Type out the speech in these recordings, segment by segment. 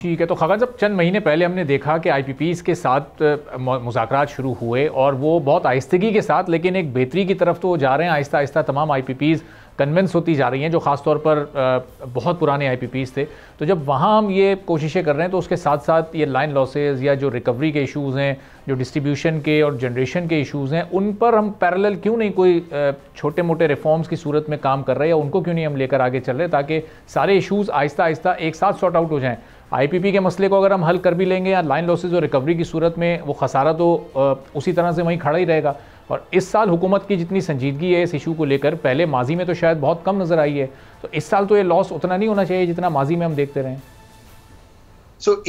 ठीक है, तो खगन साहब, चंद महीने पहले हमने देखा कि आईपीपीज़ के साथ मुज़ाकरात शुरू हुए और वो बहुत आहिस्तगी के साथ, लेकिन एक बेहतरी की तरफ तो जा रहे हैं। आहिस्ता आहिस्ता तमाम आईपीपीज़ कन्विंस होती जा रही हैं, जो ख़ास तौर पर बहुत पुराने आईपीपीज़ थे। तो जब वहाँ हम ये कोशिशें कर रहे हैं तो उसके साथ साथ ये लाइन लॉसेज या जो रिकवरी के इशूज़ हैं, जो डिस्ट्रीब्यूशन के और जनरेशन के इशूज़ हैं, उन पर हम पैरेलल क्यों नहीं कोई छोटे मोटे रिफॉर्म्स की सूरत में काम कर रहे हैं, या उनको क्यों नहीं हम लेकर आगे चल रहे, ताकि सारे इशूज़ आहिस्ता आहिस्ता एक साथ सॉर्ट आउट हो जाएँ। आईपीपी के मसले को अगर हम हल कर भी लेंगे या लाइन लॉसेज और रिकवरी की सूरत में, वो खसारा तो उसी तरह से वहीं खड़ा ही रहेगा। और इस साल हुकूमत की जितनी संजीदगी है इस इशू को लेकर, पहले माजी में तो शायद बहुत कम नज़र आई है, तो इस साल तो ये लॉस उतना नहीं होना चाहिए जितना माजी में हम देखते रहे।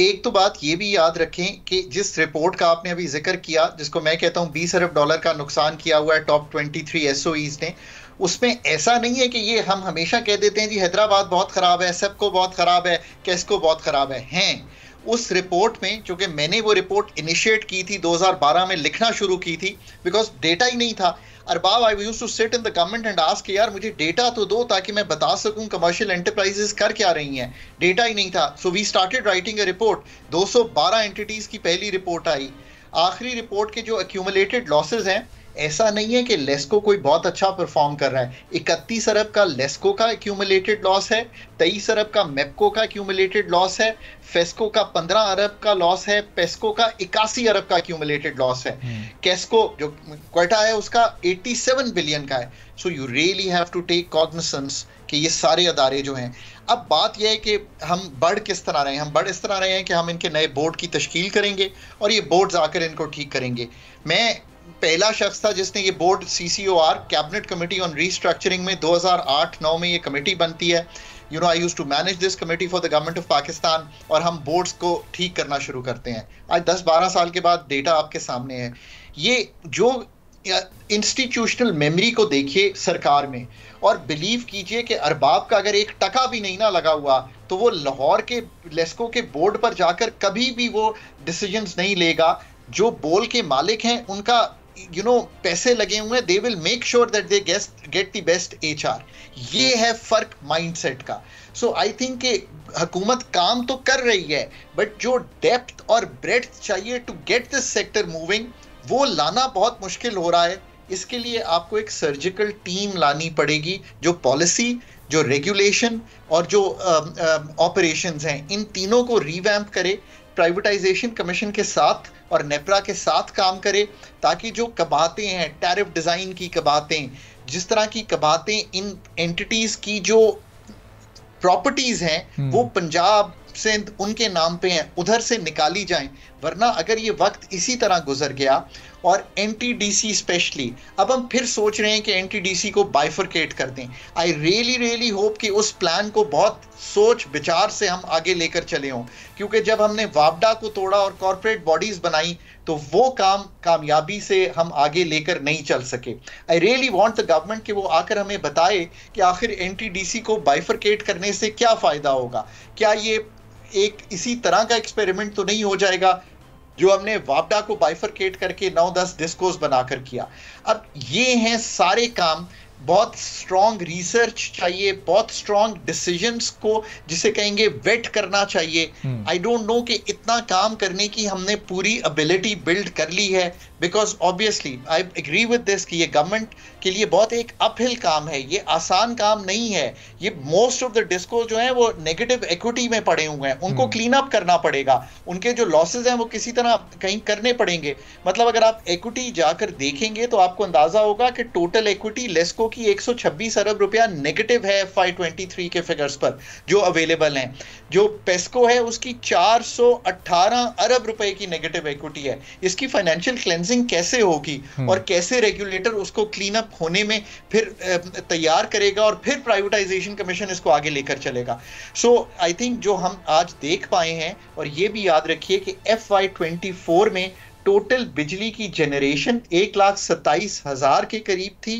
एक तो बात ये भी याद रखें कि जिस रिपोर्ट का आपने अभी जिक्र किया, जिसको मैं कहता हूँ $20 अरब का नुकसान किया हुआ है टॉप 23 एसओईज ने, उसमें ऐसा नहीं है कि ये हम हमेशा कह देते हैं जी हैदराबाद बहुत खराब है, सेप्को बहुत खराब है, केस्को बहुत खराब है। उस रिपोर्ट में, चूंकि मैंने वो रिपोर्ट इनिशिएट की थी 2012 में, लिखना शुरू की थी, बिकॉज डेटा ही नहीं था। Arbab, I used to sit in the government and ask, यार मुझे डेटा तो दो ताकि मैं बता सकूं कमर्शियल एंटरप्राइजेस कर क्या रही हैं। डेटा ही नहीं था। So we started writing a report. 212 entities की पहली रिपोर्ट आई। आखिरी रिपोर्ट के जो एक्यूमुलेटेड लॉसेज हैं, ऐसा नहीं है कि लेस्को कोई बहुत अच्छा परफॉर्म कर रहा है। 31 अरब का लेस्को का एक्यूमुलेटेड लॉस है, 23 अरब का मेप्को का एक्यूमुलेटेड लॉस है, फेस्को का 15 अरब का लॉस है, पेस्को का 81 अरब का एक्यूमुलेटेड लॉस है, केस्को जो क्वेटा है उसका 87 बिलियन का है। So you really have to take cognisance कि ये सारे अदारे जो हैं। अब बात यह है कि हम बढ़ किस तरह रहे हैं। हम बढ़ इस तरह रहे हैं कि हम इनके नए बोर्ड की तश्कील करेंगे और ये बोर्ड्स आकर इनको ठीक करेंगे। मैं पहला शख्स था जिसने ये board, CCOR cabinet committee on restructuring में 2008-9 में ये कमेटी बनती है। You know, I used to manage this committee for the government of Pakistan, और हम बोर्ड्स को ठीक करना शुरू करते हैं। आज 10-12 साल के बाद डेटा आपके सामने है। ये जो इंस्टीट्यूशनल मेमोरी को देखिए सरकार में, और बिलीव कीजिए कि अरबाब का अगर 1% भी नहीं ना लगा हुआ तो वो लाहौर के लेस्को के बोर्ड पर जाकर कभी भी वो डिसीजंस नहीं लेगा। जो बोल के मालिक हैं उनका पैसे लगे हुए हैं, they will make sure that they get the best HR। ये है फर्क माइंडसेट का। सो आई थिंक कि हुकूमत काम तो कर रही है, बट जो डेप्थ और ब्रेड्थ चाहिए to get this sector moving, वो लाना बहुत मुश्किल हो रहा है। इसके लिए आपको एक सर्जिकल टीम लानी पड़ेगी, जो पॉलिसी, जो रेगुलेशन और जो ऑपरेशंस हैं, इन तीनों को रिवैम्प करे, प्राइवेटाइजेशन कमीशन के साथ और नेपरा के साथ काम करे, ताकि जो कबातें हैं, टैरिफ डिज़ाइन की कबातें, जिस तरह की कबातें इन एंटिटीज़ की जो प्रॉपर्टीज़ हैं वो पंजाब, सिंध उनके नाम पे हैं, उधर से निकाली जाएं। वरना अगर ये वक्त इसी तरह गुजर गया, और NTDC स्पेशली, अब हम फिर सोच रहे हैं कि NTDC को बाइफरकेट कर दें। आई रियली होप कि उस प्लान को बहुत सोच विचार से हम आगे लेकर चले हों, क्योंकि जब हमने वापडा को तोड़ा और कॉर्पोरेट बॉडीज बनाई तो वो काम कामयाबी से हम आगे लेकर नहीं चल सके। I really want the government कि वो आकर हमें बताए कि आखिर NTDC को बाइफरकेट करने से क्या फ़ायदा होगा। क्या ये एक इसी तरह का एक्सपेरिमेंट तो नहीं हो जाएगा जो हमने वापडा को बाइफरकेट करके 9-10 डिस्कोस बनाकर किया। अब ये हैं सारे काम। बहुत स्ट्रॉन्ग रिसर्च चाहिए, बहुत स्ट्रॉन्ग डिसीजंस को जिसे कहेंगे वेट करना चाहिए। आई डोंट नो कि इतना काम करने की हमने पूरी एबिलिटी बिल्ड कर ली है, because obviously I agree with this कि ये गवर्नमेंट के लिए बहुत एक अपहिल काम है, ये आसान काम नहीं है। ये मोस्ट ऑफ द डिस्को जो हैं वो नेगेटिव इक्विटी में पड़े हुए हैं, उनको क्लीन अप करना पड़ेगा। उनके जो लॉसेज हैं वो किसी तरह कहीं करने पड़ेंगे। मतलब अगर आप इक्विटी जाकर देखेंगे तो आपको अंदाजा होगा कि टोटल इक्विटी लेस्को की 126 अरब रुपया नेगेटिव है FY23 के फिगर्स पर जो अवेलेबल हैं। जो पेस्को है उसकी 418 अरब रुपए की नेगेटिव इक्विटी है। इसकी फाइनेंशियल क्लेंजिंग कैसे होगी और कैसे रेगुलेटर उसको क्लीन अप होने में फिर तैयार करेगा और फिर प्राइवेटाइजेशन कमीशन इसको आगे लेकर चलेगा। सो आई थिंक जो हम आज देख पाए हैं, और ये भी याद रखिए कि FY24 में टोटल बिजली की जनरेशन 1,27,000 के करीब थी,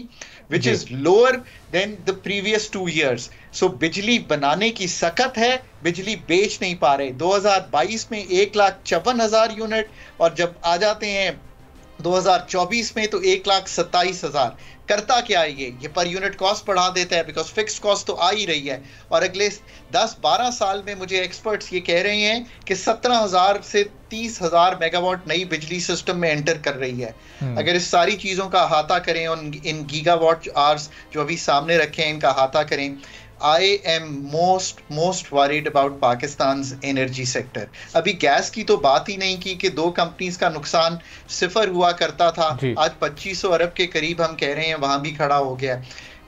which is lower than the previous 2 years. So बिजली बनाने की सकत है, बिजली बेच नहीं पा रहे। 2022 में 1,54,000 यूनिट, और जब आ जाते हैं 2024 में तो 1,27,000। करता क्या है ये पर यूनिट कॉस्ट बढ़ा देता है, बिकॉज फिक्स्ड कॉस्ट तो आ ही रही है। और अगले 10-12 साल में मुझे एक्सपर्ट्स ये कह रहे हैं कि 17,000 से 30,000 मेगावाट नई बिजली सिस्टम में एंटर कर रही है। अगर इस सारी चीज़ों का अहाता करें और इन गीगावाट आवर्स जो अभी सामने रखे हैं इनका अहाता करें, I am most worried about Pakistan's energy sector। अभी गैस की तो बात ही नहीं की कि 2 कंपनीज का नुकसान 0 हुआ करता था, आज 2500 अरब के करीब हम कह रहे हैं वहां भी खड़ा हो गया।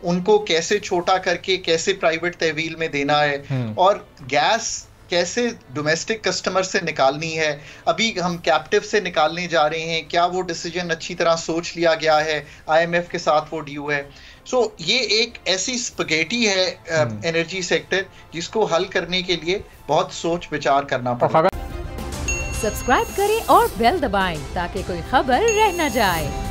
उनको कैसे छोटा करके कैसे प्राइवेट तहवील में देना है और गैस कैसे डोमेस्टिक कस्टमर से निकालनी है। अभी हम कैप्टिव से निकालने जा रहे हैं, क्या वो डिसीजन अच्छी तरह सोच लिया गया है? IMF के साथ वो ड्यू है। सो ये एक ऐसी स्पगेटी है एनर्जी सेक्टर जिसको हल करने के लिए बहुत सोच विचार करना पड़ेगा। सब्सक्राइब करें और बेल दबाएं ताकि कोई खबर रह न जाए।